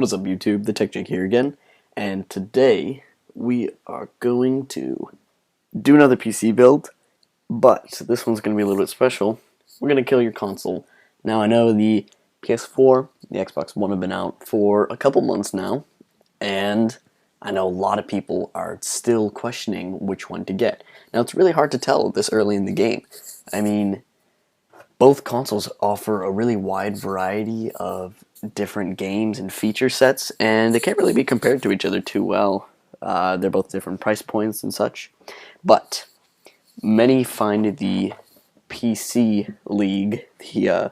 What is up, YouTube? The Tech Jake here again, and today we are going to do another PC build, but this one's going to be a little bit special. We're going to kill your console. Now, I know the PS4, the Xbox One have been out for a couple months now, and I know a lot of people are still questioning which one to get. Now, it's really hard to tell this early in the game. I mean, both consoles offer a really wide variety of different games and feature sets, and they can't really be compared to each other too well. They're both different price points and such. But many find the PC League, the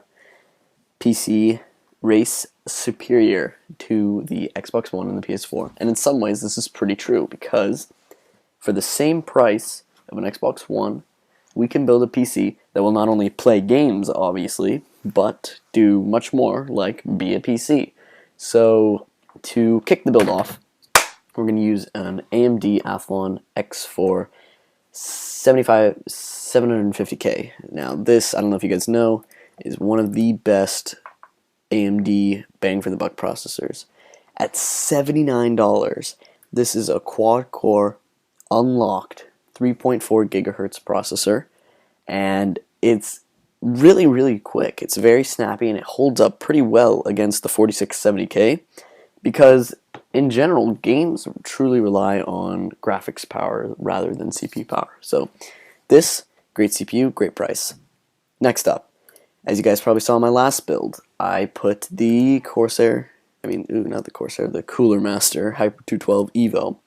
PC race, superior to the Xbox One and the PS4. And in some ways, this is pretty true, because for the same price of an Xbox One, we can build a PC that will not only play games, obviously, but do much more, like be a PC. So, to kick the build off, we're going to use an AMD Athlon X4 750K. Now, this, I don't know if you guys know, is one of the best AMD bang for the buck processors. At $79, this is a quad-core, unlocked 3.4 gigahertz processor, and it's really quick. It's very snappy, and it holds up pretty well against the 4670K, because in general, games truly rely on graphics power rather than CPU power. So this, great CPU, great price. Next up, as you guys probably saw in my last build, I put the the Cooler Master Hyper 212 Evo.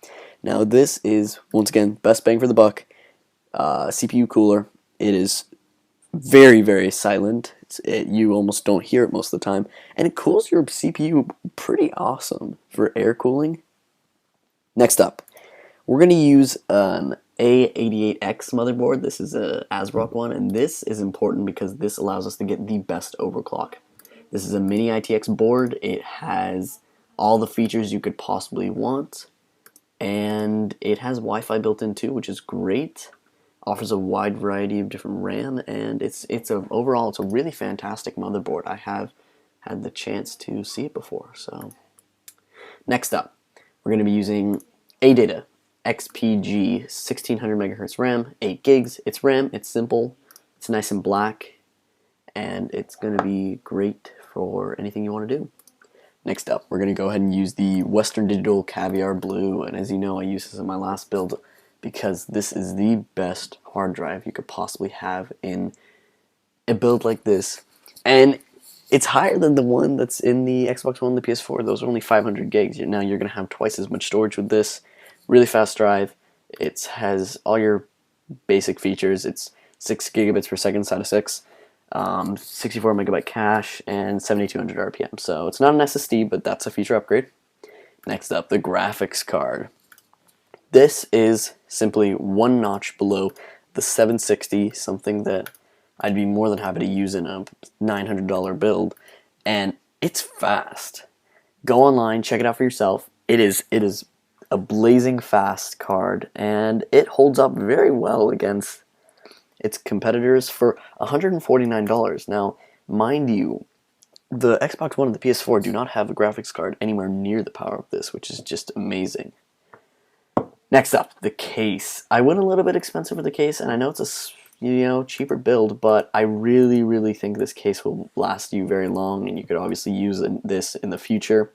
Now this is, once again, best bang for the buck CPU cooler. It is very silent. You almost don't hear it most of the time, and it cools your CPU pretty awesome for air cooling. Next up, we're going to use an A88X motherboard. This is a ASRock one, and this is important because this allows us to get the best overclock. This is a mini ITX board. It has all the features you could possibly want, and it has Wi-Fi built in too, which is great. Offers a wide variety of different RAM, and overall it's a really fantastic motherboard. I have had the chance to see it before. So next up, we're going to be using ADATA XPG 1600 megahertz RAM, 8 gigs. It's RAM, it's simple, it's nice and black, and it's going to be great for anything you want to do. Next up, we're going to go ahead and use the Western Digital Caviar Blue, and as you know, I used this in my last build because this is the best hard drive you could possibly have in a build like this. And it's higher than the one that's in the Xbox One and the PS4. Those are only 500 gigs. Now you're going to have twice as much storage with this. Really fast drive. It has all your basic features. It's 6 gigabits per second, SATA 6, 64 megabyte cache, and 7200 RPM. So it's not an SSD, but that's a feature upgrade. Next up, the graphics card. This is simply one notch below the 760, something that I'd be more than happy to use in a $900 build, and it's fast. Go online, check it out for yourself. It is a blazing fast card, and it holds up very well against its competitors for $149. Now, mind you, the Xbox One and the PS4 do not have a graphics card anywhere near the power of this, which is just amazing. Next up, the case. I went a little bit expensive for the case, and I know it's a cheaper build, but I really think this case will last you very long, and you could obviously use this in the future.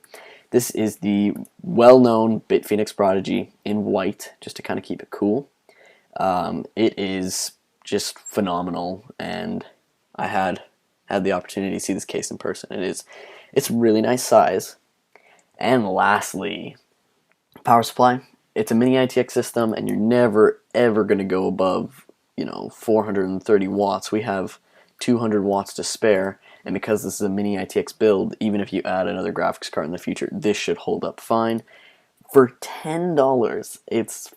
This is the well-known BitFenix Prodigy in white, just to kind of keep it cool. It is just phenomenal, and I had the opportunity to see this case in person. It's really nice size. And lastly, power supply. It's a mini ITX system, and you're never ever going to go above 430 watts. We have 200 watts to spare, and because this is a mini ITX build, even if you add another graphics card in the future, this should hold up fine. For $10, it's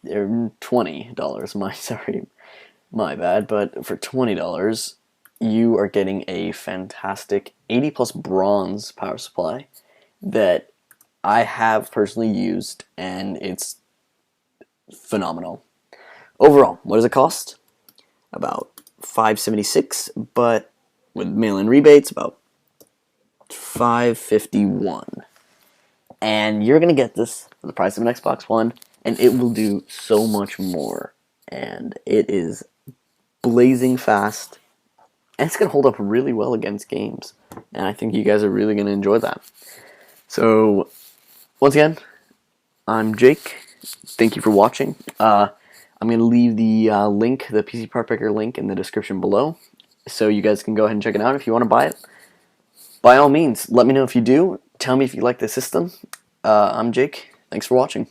$20. My bad. But for $20, you are getting a fantastic 80 plus bronze power supply that I have personally used, and it's phenomenal. Overall, what does it cost? About $576, but with mail-in rebates, about $551. and you're gonna get this for the price of an Xbox One, and it will do so much more. And it is blazing fast, and it's gonna hold up really well against games. And I think you guys are really gonna enjoy that. So, once again, I'm Jake. Thank you for watching. I'm going to leave the link, the PC Part Picker link, in the description below, so you guys can go ahead and check it out if you want to buy it. By all means, let me know if you do. Tell me if you like the system. I'm Jake. Thanks for watching.